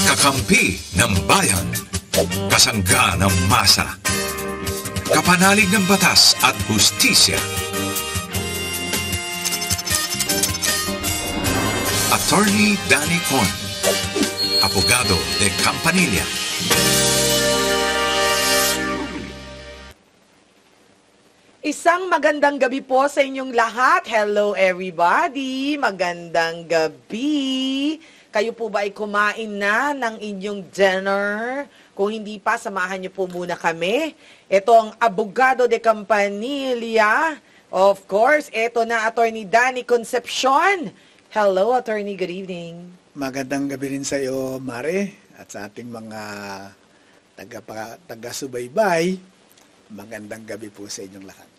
Kakampi ng bayan. Kasangga ng masa. Kapanalig ng batas at hustisya. Attorney Danny Con. Abogado de Campanilla. Isang magandang gabi po sa inyong lahat. Hello everybody! Magandang gabi! Kayo po ba ay kumain na ng inyong dinner? Kung hindi pa, samahan niyo po muna kami. Ito ang Abogado de Campanilla. Of course, ito na Attorney Danny Concepcion. Hello, Attorney. Good evening. Magandang gabi rin sa iyo, Mare, at sa ating mga taga-subaybay. Magandang gabi po sa inyong lahat.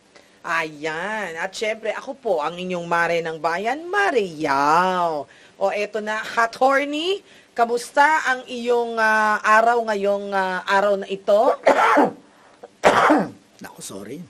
Ayan. At syempre, ako po ang inyong Mare ng Bayan, Mariao. O eto na, Attorney, kamusta ang iyong araw ngayong araw na ito? Naku, sorry.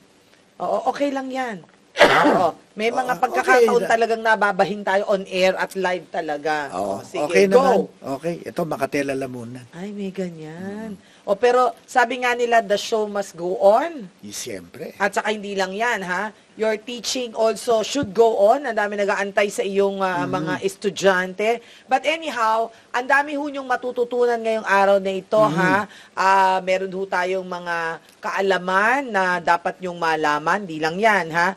Oo, okay lang yan. Oo, may mga pagkakataon okay. talagang nababahin tayo on air at live talaga. Oo, Sige, okay go. naman. Okay, ito Makatela Lamunan. Ay, may ganyan. O pero sabi nga nila, the show must go on. Siyempre. At saka hindi lang yan, ha? Your teaching also should go on. Ang dami nag-aantay sa iyong mga estudyante. But anyhow, ang dami ho niyong matututunan ngayong araw na ito, ha? Meron ho tayong mga kaalaman na dapat niyong malaman. Di lang yan, ha?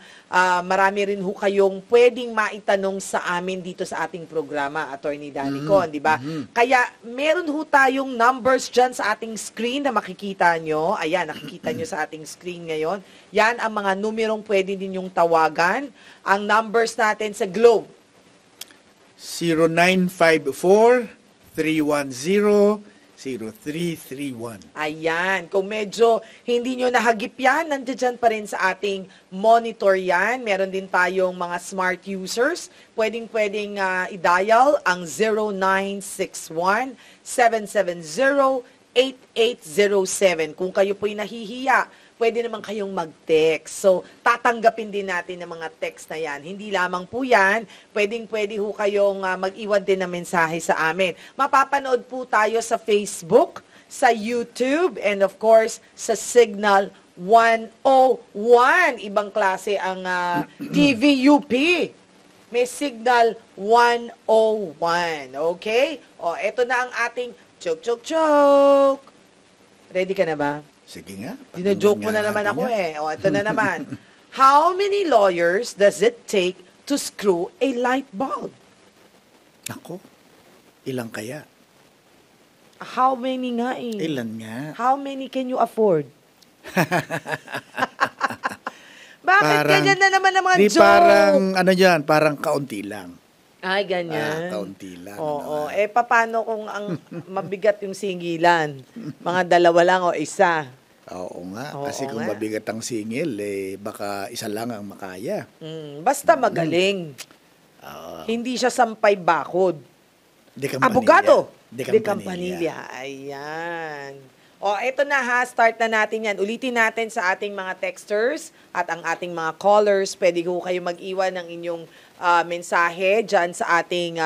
Marami rin ho kayong pwedeng maitanong sa amin dito sa ating programa, Attorney Danny Con, di ba? Kaya meron ho tayong numbers dyan sa ating screen na makikita nyo. Ayan, nakikita nyo sa ating screen ngayon. Yan ang mga numerong pwede ninyong tawagan. Ang numbers natin sa Globe. 0954-310-0331. Ayan. Kung medyo hindi nyo nahagip yan, nandiyan pa rin sa ating monitor yan. Meron din tayong mga smart users. Pwedeng i-dial ang 0961-770-8807. Kung kayo po'y nahihiya, pwede naman kayong mag-text. So, tatanggapin din natin ng mga text na yan. Hindi lamang po yan, pwede ho kayong mag-iwan din ng mensahe sa amin. Mapapanood po tayo sa Facebook, sa YouTube, and of course, sa Signal 101. Ibang klase ang TVUP. May Signal 101. Okay? O, eto na ang ating chok-chok-chok. Ready ka na ba? Sige nga. Dino-joke mo na naman ako eh. O, ito na naman. How many lawyers does it take to screw a light bulb? Ako, ilang kaya? How many nga eh? Ilan nga? How many can you afford? Bakit ganyan na naman ang mga di joke? Parang kaunti lang. Ay, ganyan. Kaunti lang. Oo. Paano kung ang mabigat yung singilan? Mga dalawa lang o isa? Oo nga. Oo Kasi kung nga. mabigat ang singil, baka isa lang ang makaya. Basta magaling. Hindi siya sampay bakod. De Campanilla. Abogado De de Campanilla. Ayan. O, eto na ha. Start na natin yan. Ulitin natin sa ating mga texters at ang ating mga callers. Pwede ko kayo mag-iwan ng inyong mensahe dyan sa ating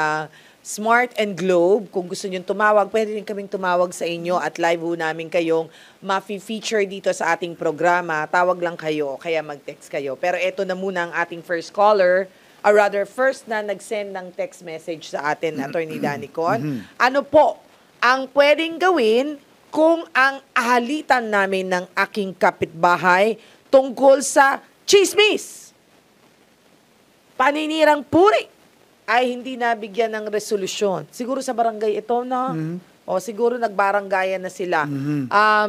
Smart and Globe. Kung gusto nyo tumawag, pwede rin kaming tumawag sa inyo at live ho namin kayong ma-feature dito sa ating programa. Tawag lang kayo, kaya mag-text kayo. Pero eto na muna ang ating first caller, or rather, first na nag-send ng text message sa atin, Attorney Danny Con. Ano po ang pwedeng gawin kung ang ahalitan namin ng aking kapitbahay tungkol sa chismis, paninirang puri, ay hindi nabigyan ng resolusyon? Siguro sa barangay ito na, o siguro nagbaranggayan na sila.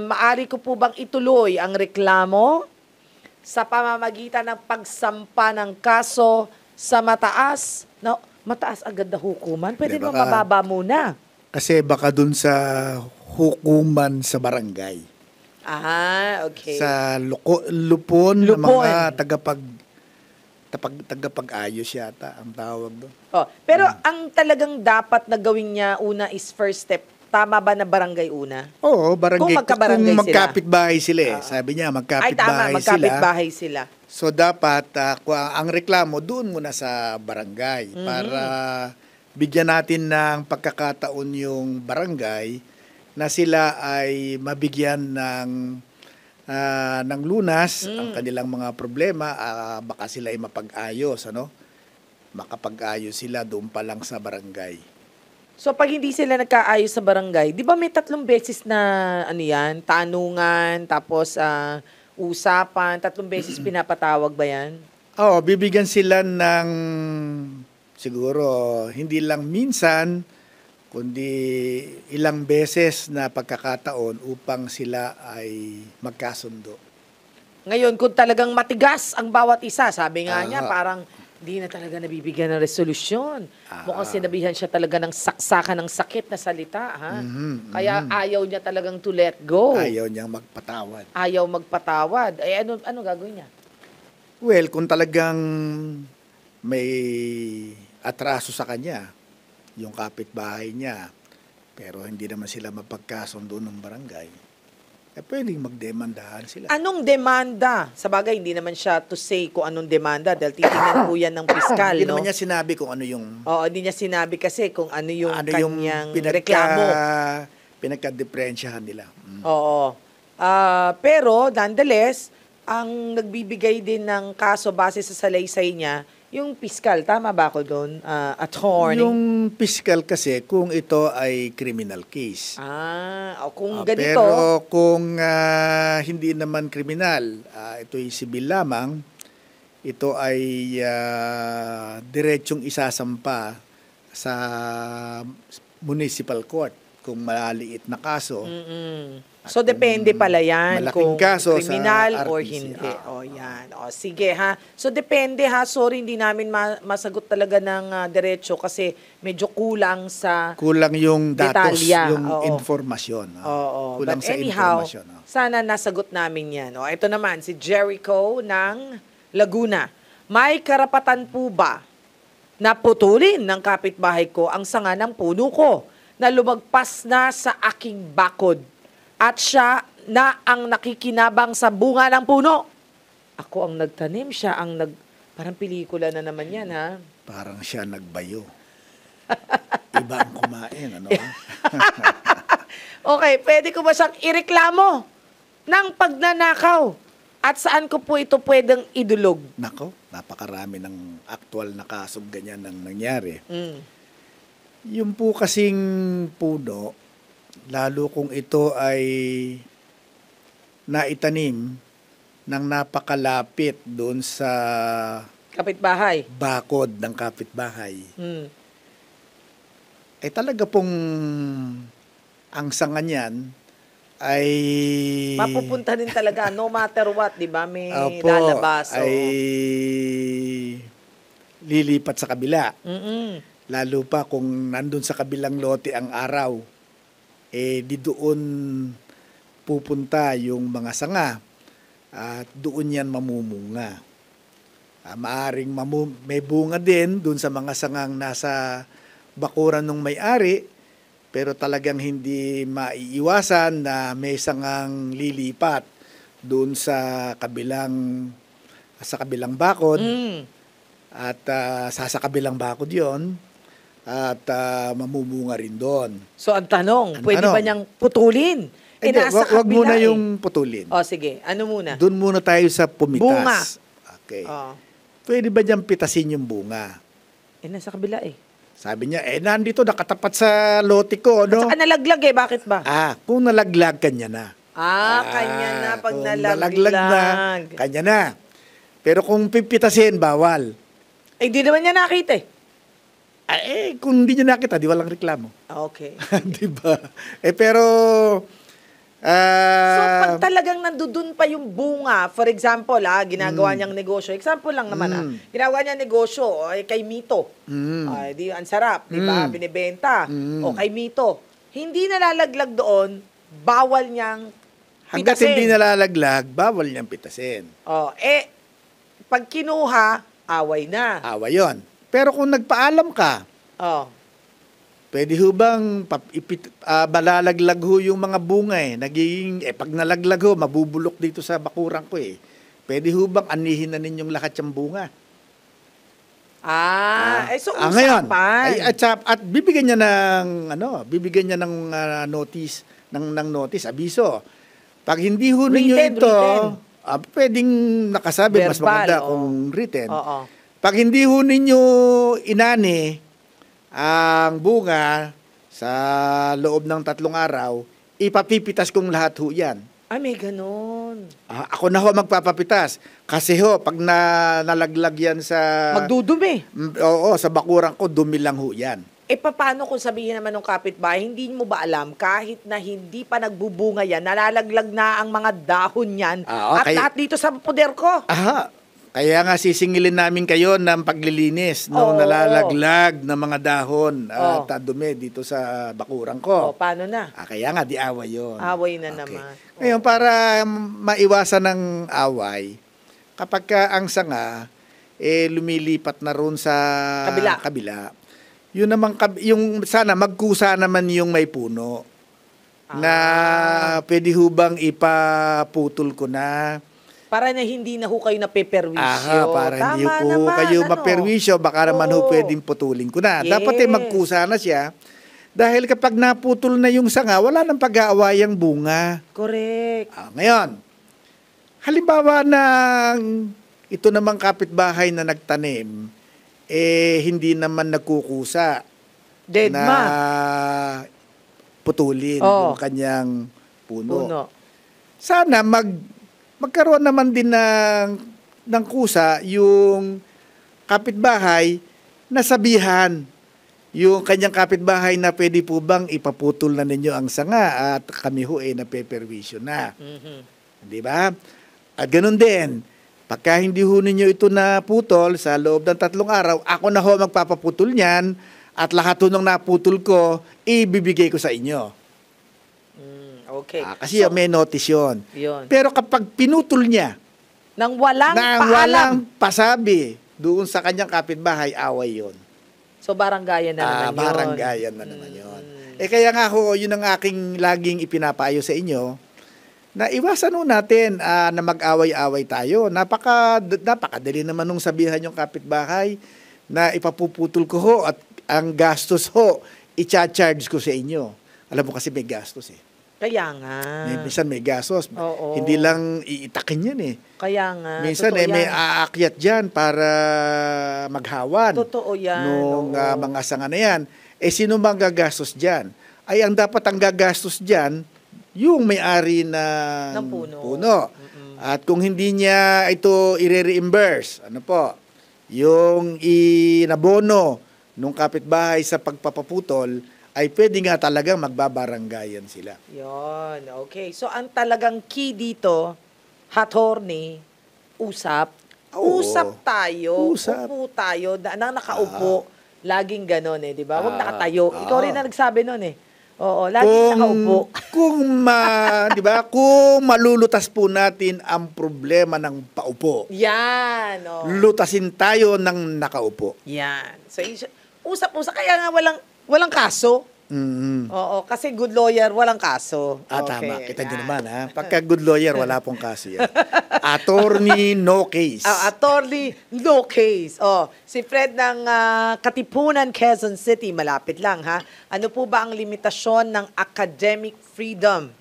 Maari ko po bang ituloy ang reklamo sa pamamagitan ng pagsampa ng kaso sa mataas? No, mataas agad na hukuman? Pwede ba mababa muna? Kasi baka dun sa hukuman sa barangay. Okay. Sa lupon ng mga tagapag-ayos yata ang tawag doon. Pero ang talagang dapat na gawin niya una is first step. Tama ba na barangay una? Oo, barangay. Kung magkabarangay kung magkapit-bahay sila Sabi niya, magkapit-bahay sila. So dapat ang reklamo doon muna sa barangay para bigyan natin ng pagkakataon yung barangay na sila ay mabigyan ng lunas ang kanilang mga problema, baka sila ay mapag-ayos, makapag-ayos sila doon pa lang sa barangay. So pag hindi sila nagkaayos sa barangay, di ba may 3 beses na tanungan, tapos usapan, 3 beses pinapatawag ba yan? Oo, bibigyan sila ng siguro hindi lang minsan, kundi ilang beses na pagkakataon upang sila ay magkasundo. Ngayon, kung talagang matigas ang bawat isa, sabi nga niya, parang di na talaga nabibigyan ng resolusyon. Mukhang sinabihan siya talaga ng saksakan ng sakit na salita. Kaya ayaw niya talagang to let go. Ayaw niyang magpatawad. Ayaw magpatawad. Eh, ano gagawin niya? Well, kung talagang may atraso sa kanya, yung kapitbahay niya, pero hindi naman sila mapagkasundo ng barangay, pwedeng magdemandahan sila. Anong demanda? Sa bagay, hindi naman siya to say kung anong demanda dahil titingnan po yan ng piskal, Hindi no? naman niya sinabi kung ano yung... Oo, hindi niya sinabi kasi kung ano yung kanyang reklamo. Pinagka-diferensyahan nila. Oo. Pero, nonetheless, ang nagbibigay din ng kaso base sa salaysay niya, yung piskal. Tama ba ako doon? Attorney? Yung piskal kasi, kung ito ay criminal case. Kung ganito. Pero kung hindi naman kriminal, ito'y sibil lamang, ito ay diretsong isasampa sa municipal court kung malaliit na kaso. So, depende pala yan malaking kung kaso kriminal sa or RTC. hindi. Yan. Sige ha. So, depende ha. Sorry, hindi namin masagot talaga ng diretso kasi medyo kulang sa Kulang yung datos, detalya. yung Oo. informasyon. But Kulang sa anyhow, informasyon. sana nasagot namin yan. Ito naman, si Jericho ng Laguna. May karapatan po ba na putulin ng kapitbahay ko ang sanga ng puno ko na lumagpas na sa aking bakod at siya na ang nakikinabang sa bunga ng puno? Ako ang nagtanim, siya ang Parang pelikula na naman yan, ha? Parang siya nagbayo. Iba ang kumain, Okay, pwede ko ba siyang ireklamo ng pagnanakaw? At saan ko po ito pwedeng idulog? Nako, napakarami ng aktual na kasong ganyan ang nangyari. Yung po kasing puno, lalo kung ito ay naitanim ng napakalapit doon sa Kapitbahay. bakod ng kapitbahay, ay talaga pong ang sanga niyan ay Mapupunta din talaga, no matter what, di ba? May Opo, lalabas. ay lilipat sa kabila. Lalo pa kung nandun sa kabilang lote ang araw, di doon pupunta yung mga sanga at doon yan mamumunga. Maaring may bunga din doon sa mga sangang nasa bakuran ng may-ari, pero talagang hindi maiiwasan na may sangang lilipat doon sa kabilang bakod at sa kabilang bakod yon at mamumunga rin doon. So, ang tanong, pwede ba niyang putulin? Hindi, Nasa wag muna kabila yung putulin. Sige. Ano muna? Doon muna tayo sa pumitas. Bunga. Okay. Oh. Pwede ba diyang pitasin yung bunga? Nasa kabila Sabi niya, nandito, nakatapat sa lote ko, At saka nalaglag bakit ba? Kung nalaglag, kanya na. Kanya na pag kung nalaglag. na, kanya na. Pero kung pipitasin, bawal. Di naman niya nakita Kung hindi niya nakita, di walang reklamo. Okay. Di ba? Pero, So, pag talagang nandudun pa yung bunga, for example, ginagawa niyang negosyo. Example lang naman, ginagawa niyang negosyo kay Mito. Di, ang sarap, di ba? Binibenta. O kay Mito. Hindi nalalaglag doon, bawal niyang pitasin. hanggat hindi nalalaglag, bawal niyang pitasin. Pag kinuha, away na. Awa yon. Pero kung nagpaalam ka, pwede ho bang malalaglag ho yung mga bunga nagiging, pag nalaglag ho, mabubulok dito sa bakuran ko Pwede ho bang anihin na ninyong lahat yung bunga? So ngayon, usapan. at bibigyan niya ng notice, ng notice, abiso. Pag hindi ho ninyo ito, pwedeng nakasabi, mas Verbal, maganda kung written. Oo. Pag hindi ho ninyo inani ang bunga sa loob ng 3 araw, ipapipitas kong lahat ho yan. Ay, may ganun. Ako na ho magpapapitas. Kasi ho, pag nalaglag yan sa... Magdudumi. Oo, sa bakuran ko, dumi lang ho yan. Paano kung sabihin naman ng kapitbahay, hindi mo ba alam, kahit na hindi pa nagbubunga yan, nalalaglag na ang mga dahon yan, at lahat dito sa poder ko. Kaya nga sisingilin namin kayo ng paglilinis nung nalalaglag na mga dahon at dumi dito sa bakuran ko. Paano na? Kaya nga, di away yun. Away na naman. Ngayon, para maiwasan ng away, kapag ang sanga, lumilipat na roon sa kabila. Yun naman, yung sana magkusa naman yung may puno na pwede hubang ipaputol ko na. Para na hindi na ho kayo napeperwisyo. Para hindi ho kayo maperwisyo, baka naman ho pwedeng putulin ko na. Yes. Dapat magkusa na siya. Dahil kapag naputol na yung sanga, wala nang pag-aawayang bunga. Correct. Ngayon, halimbawa na ito namang kapitbahay na nagtanim, hindi naman nagkukusa na putulin yung kanyang puno. Sana magkaroon naman din ng kusa yung kapitbahay na sabihan yung kanyang kapitbahay na pwede po bang ipaputol na ninyo ang sanga at kami ho napeperwisyo na. Di ba? At ganun din, pagka hindi ho ninyo ito naputol sa loob ng 3 araw, ako na ho magpapaputol niyan at lahat ho ng naputol ko, ibibigay ko sa inyo. Okay. Kasi may notice yun. Pero kapag pinutol niya, nang walang paalam, walang pasabi doon sa kanyang kapitbahay, away yun. So baranggayan na naman yun. Baranggayan na naman yun. Kaya nga ho, yun ang aking laging ipinapayo sa inyo, na iwasan ho natin na mag-away-away tayo. Napakadali naman nung sabihan yung kapitbahay na ipapuputol ko ho at ang gastos ho, i-charge ko sa inyo. Alam mo kasi may gastos Kaya nga. Minsan may gastos. Oo. Hindi lang iitakin yan Kaya nga. Minsan may aakyat dyan para maghawan. Totoo yan. Nung mga sanga na yan. Sino bang gagastos dyan? Ay, ang dapat ang gagastos dyan, yung may-ari ng puno. At kung hindi niya ito i-reimburse, yung inabono nung kapitbahay sa pagpapaputol, ay pwede nga talagang magbabaranggayan sila. Yon, okay. So, ang talagang key dito, attorney, usap. Usap tayo. Upo tayo. Nang nakaupo, laging ganon di ba? Huwag nakatayo. Ikaw rin na nagsabi nun Oo, laging nakaupo. Di ba? Kung malulutas po natin ang problema ng paupo. Yan. Lutasin tayo ng nakaupo. Yan. So, usap-usap. Kaya nga walang kaso. Oo, kasi good lawyer, walang kaso. Tama. Kita nyo naman, Pagka good lawyer, wala pong kaso yan. Attorney, no case. Attorney, no case. Si Fred ng Katipunan, Quezon City, malapit lang, Ano po ba ang limitasyon ng academic freedom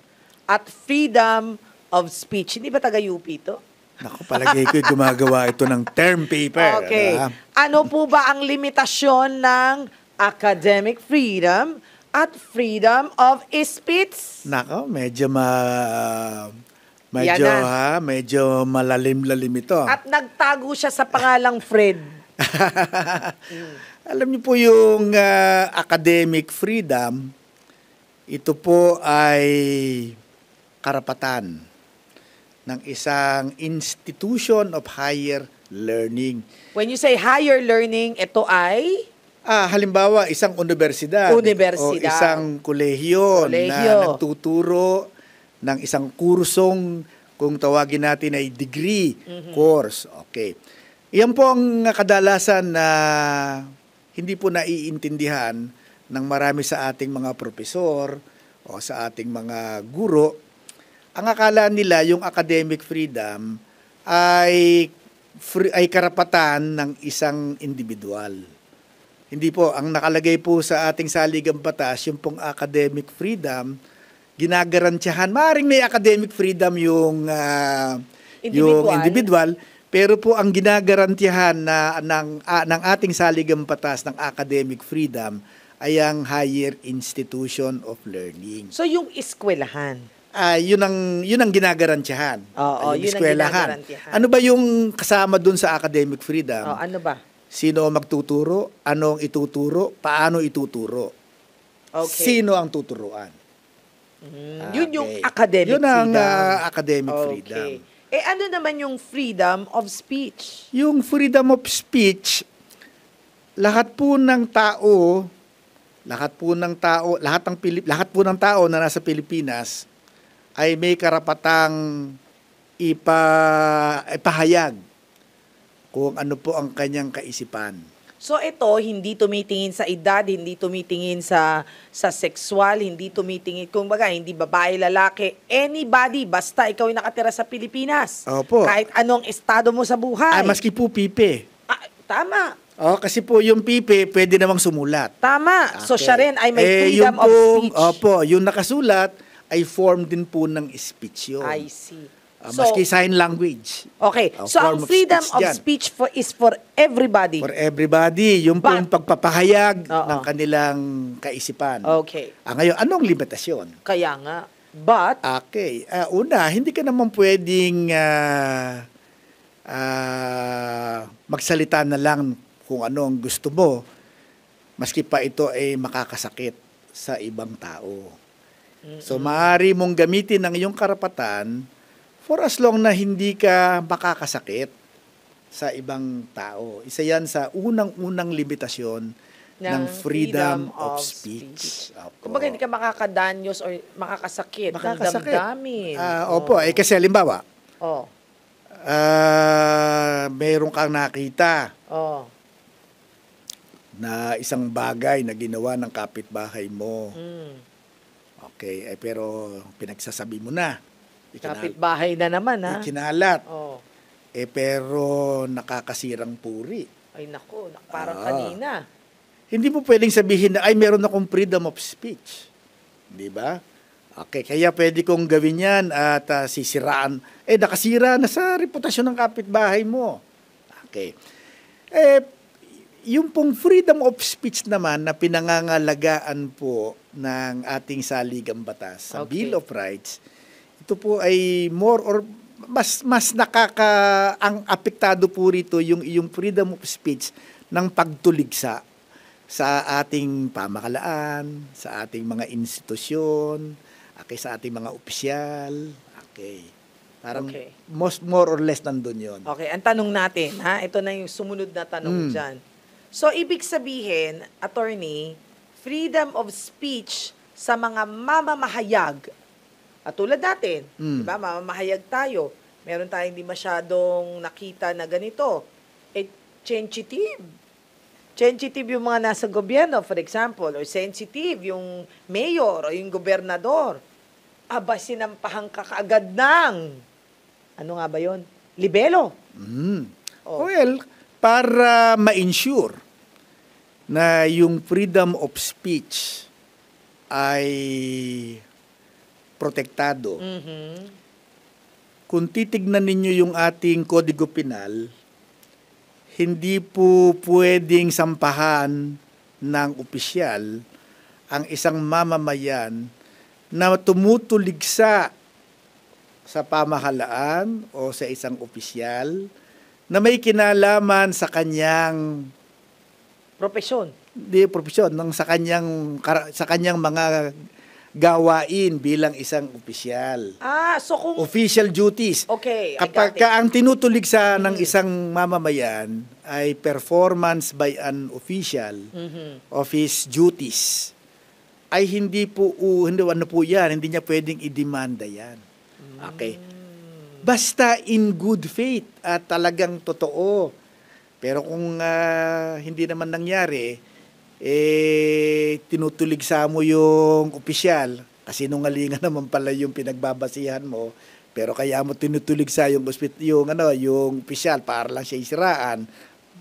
at freedom of speech? Hindi ba taga-UP ito? Naku, palagay ko'y gumagawa ito ng term paper. Okay. Ano po ba ang limitasyon ng academic freedom at freedom of speech? Nako, medyo malalim-lalim ito. At nagtago siya sa pangalang Fred. Alam niyo po yung academic freedom, ito po ay karapatan ng isang institution of higher learning. When you say higher learning, ito ay? Halimbawa, isang universidad. O isang kolehiyo na nagtuturo ng isang kursong, kung tawagin natin ay degree course. Okay. Iyan po ang kadalasan na hindi po naiintindihan ng marami sa ating mga propesor o sa ating mga guro. Ang akala nila yung academic freedom ay ay karapatan ng isang individual. Hindi po, ang nakalagay po sa ating saligang batas, yung pong academic freedom, ginagarantiyahan. Maaaring may academic freedom yung individual, pero po ang ginagarantiyahan ng ating saligang batas ng academic freedom ay ang higher institution of learning. So yung eskwelahan. Yun ang ginagarantiyahan. Oo, yung yun ang eskwelahan. ginagarantiyahan. Ano ba yung kasama dun sa academic freedom? Ano ba? Sino ang magtuturo? Anong ituturo? Paano ituturo? Okay. Sino ang tuturuan? Yun yung academic Yun ang freedom. academic freedom. Eh ano naman yung freedom of speech? Yung freedom of speech, lahat po ng tao, lahat po ng tao na nasa Pilipinas ay may karapatang ipahayag kung ano po ang kanyang kaisipan. So ito, hindi tumitingin sa edad, hindi tumitingin sa sexual, hindi tumitingin, kumbaga, hindi babae, lalaki, anybody, basta ikaw ay nakatira sa Pilipinas. Opo. Kahit anong estado mo sa buhay. Maski po pipe. Tama. Kasi po yung pipe, pwede namang sumulat. Tama. So Okay. siya rin ay may freedom yung of pong, speech. Opo, yung nakasulat ay form din po ng speech yun. I see. Maski sign language. Okay. So ang form of freedom speech of dyan. speech is for everybody. For everybody, yung pong But- pagpapahayag Oo. ng kanilang kaisipan. Okay. Ngayon, anong limitasyon? Kaya nga. But, Okay. Una, hindi ka naman pwedeng magsalita na lang kung ano ang gusto mo, maski pa ito ay makakasakit sa ibang tao. So, maaari mong gamitin ang iyong karapatan for as long na hindi ka makakasakit sa ibang tao. Isa yan sa unang-unang limitasyon ng freedom of speech. Opo. kumbaga hindi ka makakadanyos or makakasakit, ng damdamin. Opo, kasi halimbawa, Oh. mayroon kang nakita Oh. na isang bagay na ginawa ng kapitbahay mo. Okay, pero pinagsasabi mo na. Kapitbahay na naman, ha? Ikinalat. Oh. Pero nakakasirang puri. Ay, nako. Parang kanina. Hindi mo pwedeng sabihin na, meron akong freedom of speech. Di ba? Okay, kaya pwede kong gawin yan at sisiraan. Nakasira na sa reputasyon ng kapitbahay mo. Okay. Yung pong freedom of speech naman na pinangangalagaan po ng ating saligang batas sa Okay. Bill of Rights, ito po ay more or mas ang apektado po rito yung freedom of speech ng pagtuligsa sa ating pamahalaan, sa ating mga institusyon, sa ating mga opisyal. Okay. Parang Okay. more or less nandun yun. Okay, ang tanong natin, ha? Ito na yung sumunod na tanong dyan. So, ibig sabihin, attorney, freedom of speech sa mga mamamahayag. At tulad natin, di ba, mamamahayag tayo. Meron tayong hindi masyadong nakita na ganito. Sensitive. Sensitive yung mga nasa gobyerno, for example, or sensitive yung mayor o yung gobernador. Sinampahan ka kaagad ng, ano nga ba yun? Libelo. Oh. Well, para ma-ensure na yung freedom of speech ay protektado. Kung titignan ninyo yung ating Kodigo Penal, hindi po pwedeng sampahan ng opisyal ang isang mamamayan na tumutuligsa sa pamahalaan o sa isang opisyal na may kinalaman sa kanyang Propesyon. sa kanyang mga gawain bilang isang opisyal. So kung... Official duties. Okay, I Kapag got it. ang tinutuligsa ng isang mamamayan ay performance by an official of his duties, ay hindi po yan, hindi niya pwedeng i-demanda yan. Okay. Basta in good faith at talagang totoo. Pero kung hindi naman nangyari, tinutuligsa mo yung opisyal, kasi nungalingan naman pala yung pinagbabasihan mo, pero kaya mo tinutulig sa yung yung opisyal para lang siya isiraan,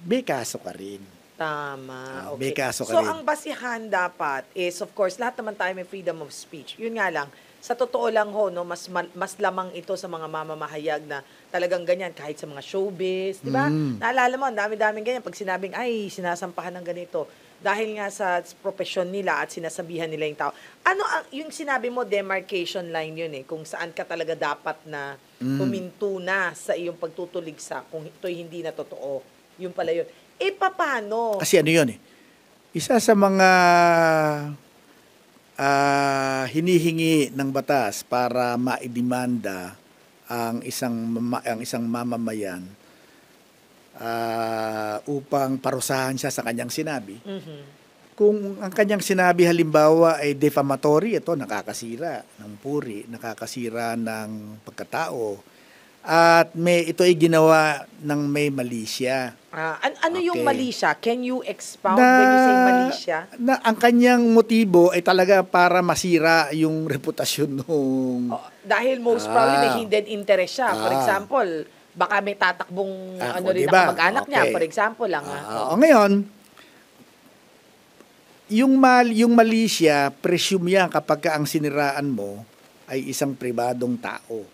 may kaso ka rin. Tama. May Okay. kaso ka So, rin. ang basihan dapat is, of course, lahat naman tayo may freedom of speech. Yun nga lang, sa totoo lang ho, no, mas lamang ito sa mga mamamahayag na talagang ganyan, kahit sa mga showbiz, di ba? Naalala mo, ang dami-daming ganyan. Pag sinabing, ay, sinasampahan ng ganito. Dahil nga sa profesyon nila at sinasabihan nila yung tao. Ano yung sinabi mo, demarcation line yun kung saan ka talaga dapat na huminto na sa iyong pagtutuligsa kung ito'y hindi na totoo. Yun pala yun. Paano? Kasi ano yun isa sa mga hinihingi ng batas para maidemanda ang isang mamamayan upang parusahan siya sa kanyang sinabi. Kung ang kanyang sinabi halimbawa ay defamatory, ito nakakasira ng puri, nakakasira ng pagkatao, at ito ay ginawa ng may malisya. Ano yung Okay. malisya? Can you expound when you say malisya? Na ang kanyang motibo ay talaga para masira yung reputasyon nung Dahil most probably may Ah. hidden interest siya. For Ah. example, baka may tatakbong rin diba? na kamag-anak niya. Okay. For example lang. Ngayon, yung malisya, presume yan kapag ang siniraan mo ay isang pribadong tao.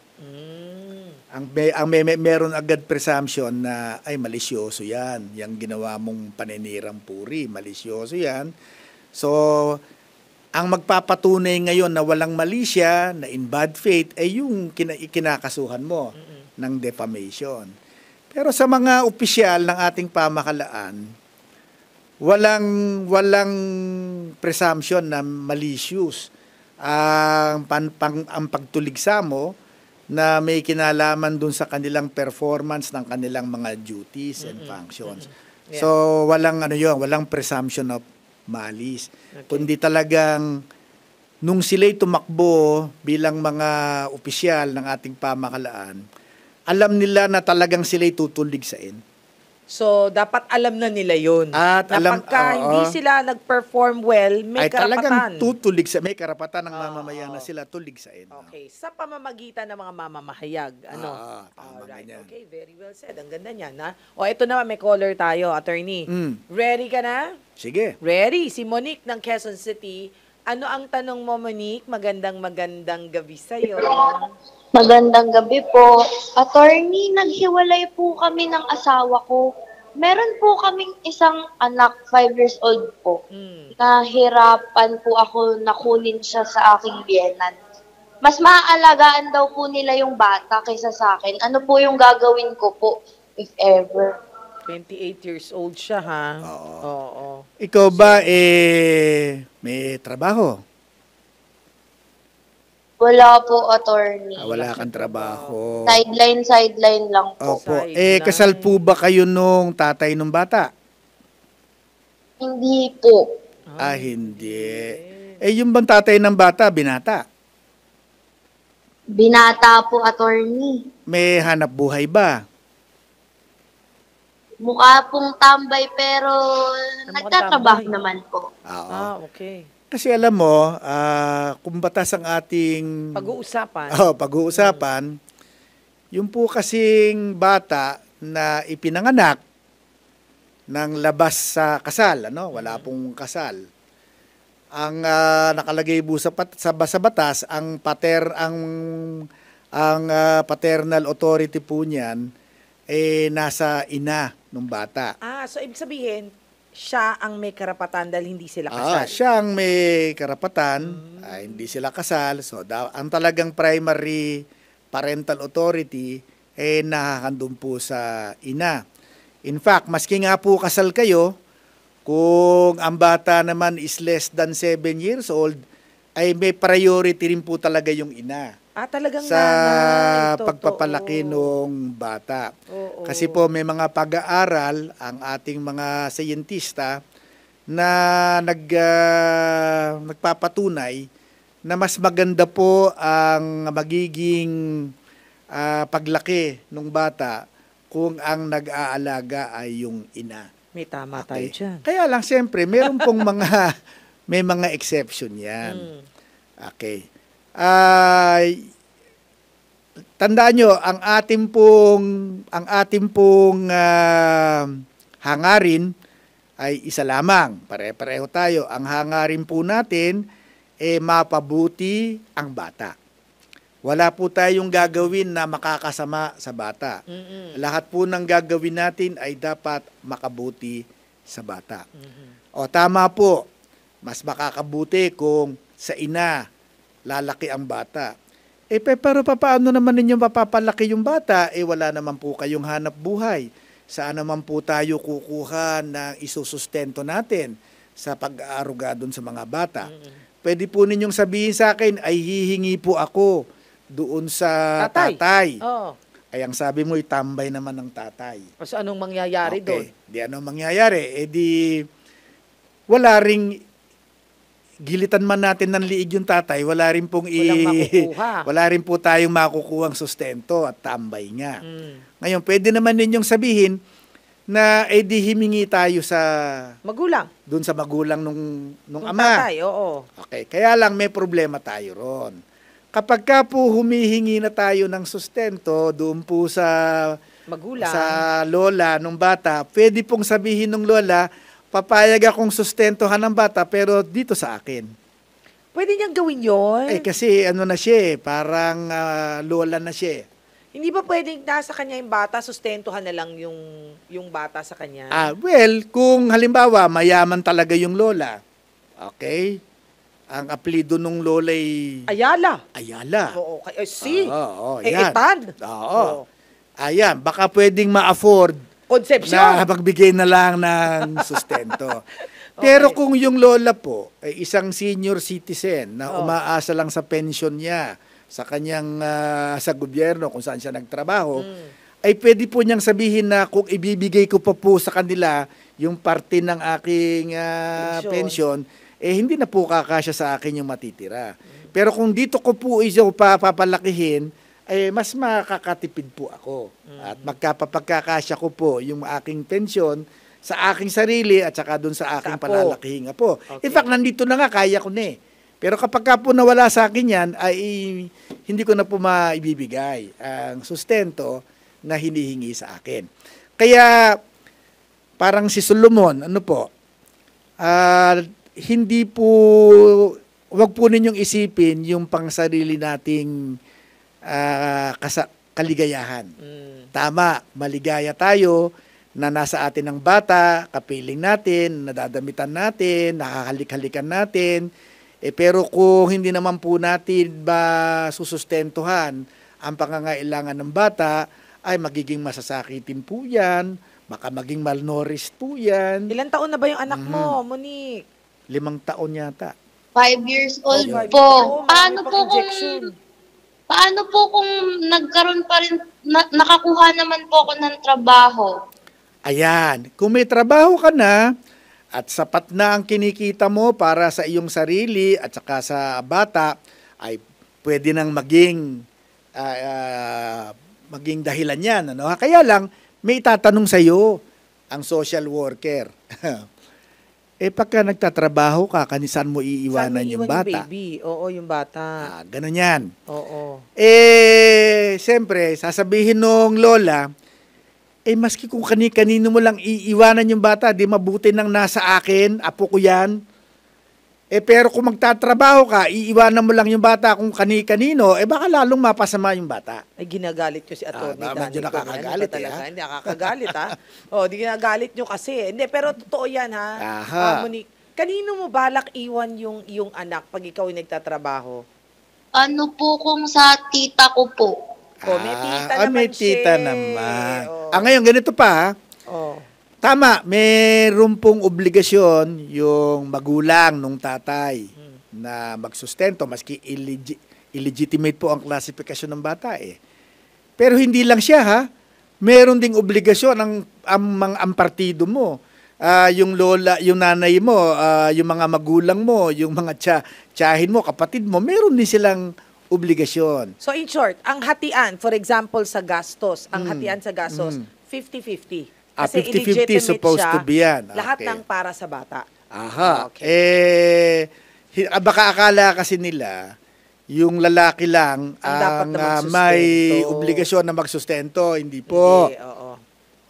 Meron agad presumption na ay malisyoso yan. Yung ginawa mong paninirang puri, malisyoso yan. So, ang magpapatunay ngayon na walang malisya, na in bad faith, ay yung kinakasuhan mo ng defamation. Pero sa mga opisyal ng ating pamahalaan, walang presumption na malicious ang pagtuligsa mo na may kinalaman dun sa kanilang performance ng kanilang mga duties and functions. Yeah. So walang presumption of malice. Okay. Kundi talagang nung sila'y tumakbo bilang mga opisyal ng ating pamahalaan, alam nila na talagang sila'y tutuligsain. So, dapat alam na nila yun. At na alam- pagka oo. hindi sila nag-perform well, may Ay talagang karapatan. may karapatan ng mamamayan na sila tuligsain. Okay. Sa pamamagitan ng mga mamamahayag. Tama Alright. ganyan. Okay, very well said. Ang ganda niyan, ha? O, ito naman, may caller tayo, attorney. Ready ka na? Sige. Ready. Si Monique ng Quezon City. Ano ang tanong mo, Monique? Magandang gabi sa'yo. Magandang gabi po. Attorney, naghiwalay po kami ng asawa ko. Meron po kaming isang anak, 5 years old po. Nahirapan po ako na kunin siya sa aking biyenan. Mas maaalagaan daw po nila yung bata kaysa sa akin. Ano po yung gagawin ko po, if ever? 28 years old siya, ha? Oo. Ikaw ba may trabaho? Wala po, attorney. Wala kang trabaho. Sideline lang po. Opo. Sideline. Kasal po ba kayo nung tatay nung bata? Hindi po. Hindi. Yung bang tatay ng bata, binata? Binata po, attorney. May hanap buhay ba? Mukha pong tambay pero nagtatrabaho tambay? naman po. Oo. Okay. Kasi alam mo, kung batas ang ating Pag-uusapan. pag-uusapan, yung po kasing bata na ipinanganak ng labas sa kasal, wala pong kasal. Ang nakalagay po sa batas, ang paternal authority po niyan nasa ina ng bata. So ibig sabihin, siya ang may karapatan dahil hindi sila kasal. Siya ang may karapatan, hindi sila kasal. So, ang talagang primary parental authority nakakandun po sa ina. In fact, maski nga po kasal kayo, kung ang bata naman is less than 7 years old, ay may priority rin po talaga yung ina Talagang sa nanay. Totoo. pagpapalaki ng bata. Oo. Kasi po may mga pag-aaral ang ating mga siyentista na nagpapatunay na mas maganda po ang magiging paglaki ng bata kung ang nag-aalaga ay yung ina. May tama tayo dyan. Kaya lang siyempre meron pong may mga exception yan. Okay. tandaan nyo, ang ating pong hangarin ay isa lamang. Pare-pareho tayo. Ang hangarin po natin mapabuti ang bata. Wala po tayong gagawin na makakasama sa bata. Lahat po ng gagawin natin ay dapat makabuti sa bata. O tama po, mas makakabuti kung sa ina lalaki ang bata. Pero paano naman ninyo mapapalaki yung bata? Wala naman po kayong hanap buhay. Saan naman po tayo kukuha ng isusustento natin sa pag-aaruga doon sa mga bata? Pwede po ninyong sabihin sa akin, ay hihingi po ako doon sa tatay. Oo. Ay ang sabi mo, itambay naman ng tatay. So anong mangyayari doon? Di anong mangyayari? Wala ring gilitan man natin ng liig yung tatay, wala rin pong makukuha. wala rin po tayong makukuhang sustento at tambay nga. Ngayon, pwede naman ninyong sabihin na himingi tayo sa Magulang. doon sa magulang nung Nung ama. tatay, oo. Okay, kaya lang may problema tayo ron. Kapag ka po humihingi na tayo ng sustento doon po sa Magulang. sa lola nung bata, pwede pong sabihin ng lola, papayag akong sustentohan ng bata pero dito sa akin. Pwede niyang gawin yun? Kasi ano na siya parang lola na siya. Hindi ba pwedeng nasa kanya yung bata, sustentuhan na lang yung bata sa kanya? Well, kung halimbawa mayaman talaga yung lola, okay, ang apelido nung lola ay Ayala. Ayala. Oo, si. Oo, yan. Etan. Oo. Ayan, baka pwedeng ma-afford Conception. na magbigay na lang ng sustento. Pero kung yung lola po ay isang senior citizen na umaasa lang sa pension niya sa kanyang sa gobyerno kung saan siya nagtrabaho, ay pwede po niyang sabihin na kung ibibigay ko pa po sa kanila yung parte ng aking pension, hindi na po kakasya sa akin yung matitira. Pero kung dito ko po papalakihin, mas makakatipid po ako. At magkapagkakasya ko po yung aking pensyon sa aking sarili at saka dun sa aking palalakihin po. Okay. In fact, nandito na nga, kaya ko na Pero kapag ka po nawala sa akin yan, ay hindi ko na po maibibigay ang sustento na hinihingi sa akin. Kaya, parang si Solomon, hindi po, wag po ninyong isipin yung pangsarili nating kaligayahan. Tama, maligaya tayo na nasa atin ng bata, kapiling natin, nadadamitan natin, nakakalik-halikan natin. Pero kung hindi naman po natin ba susustentuhan ang pangangailangan ng bata, ay magiging masasakitin po yan, baka maging malnourished po yan. Ilang taon na ba yung anak mo, Monique? 5 taon yata. 5 years old po. Paano po kung nagkaroon pa rin, nakakuha naman po ako ng trabaho? Ayan, kung may trabaho ka na, at sapat na ang kinikita mo para sa iyong sarili at saka sa bata, ay pwede nang maging dahilan yan. Kaya lang, may itatanong sa iyo ang social worker. Pagka nagtatrabaho ka, kanisan mo iiwanan yung bata? Yung baby? Oo, yung bata. Ganun yan. Oo. Siyempre, sasabihin nung lola, maski kung kani-kanino mo lang iiwanan yung bata, di mabuti nang nasa akin, apo ko yan. Pero kung magtatrabaho ka, iiwanan mo lang yung bata kung kani-kanino, baka lalong mapasama yung bata. Ay, ginagalit nyo si Atty. Medyo nakakagalit Hindi, nakakagalit di ginagalit nyo kasi. Hindi, pero totoo yan Monique, kanino mo balak iwan yung iyong anak pag ikaw ay nagtatrabaho? Ano po kung sa tita ko po? May tita naman may tita naman. Oh. Ngayon, ganito pa. Tama, mayroon pong obligasyon yung magulang nung tatay na magsustento, maski illegitimate po ang klasifikasyon ng bata Pero hindi lang siya Meron ding obligasyon ang partido mo. Yung lola, yung nanay mo, yung mga magulang mo, yung mga tiyahin mo, kapatid mo, meron din silang obligasyon. So in short, ang hatian, for example, sa gastos, 50-50. Kasi 50-50 supposed to be yan. Lahat ng para sa bata. Baka akala kasi nila, yung lalaki lang dapat ang na may magsustento. obligasyon na magsustento. Hindi po. Hindi, oo.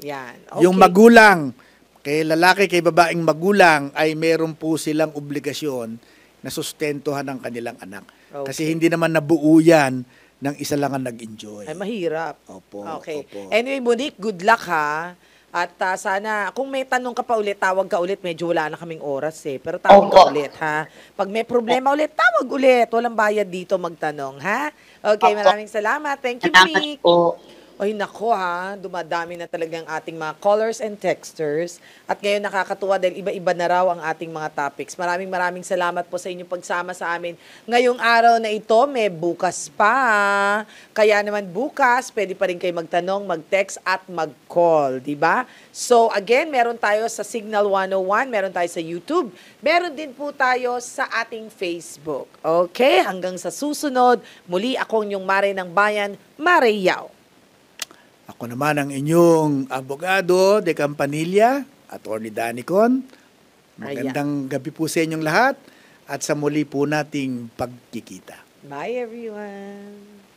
Yan. Okay. Yung magulang, kay lalaki, kay babaeng magulang, ay meron po silang obligasyon na sustentuhan ng kanilang anak. Okay. Kasi hindi naman nabuo yan ng isa lang ang nag-enjoy. Ay, mahirap. Opo. Okay. Opo. Anyway, Monique, good luck ha. At sana, kung may tanong ka pa ulit, tawag ka ulit. Medyo wala na kaming oras eh. Pero tawag ka Opo. ulit ha. Pag may problema ulit, tawag ulit. Walang bayad dito magtanong ha. Okay, Opo. maraming salamat. Thank you, Salamat Monique. po. Ay nako ha, dumadami na talagang ating mga callers and texters. At ngayon nakakatuwa dahil iba-iba na raw ang ating mga topics. Maraming salamat po sa inyong pagsama sa amin. Ngayong araw na ito, may bukas pa. Kaya naman bukas, pwede pa rin kayo magtanong, mag-text at mag-call, di ba? So again, meron tayo sa Signal 101, meron tayo sa YouTube, meron din po tayo sa ating Facebook. Okay, hanggang sa susunod, muli akong yung Mare ng Bayan, Mare Yao. Ako naman ang inyong abogado de Campanilla, Attorney Danny Con. Magandang gabi po sa inyong lahat at sa muli po nating pagkikita. Bye everyone.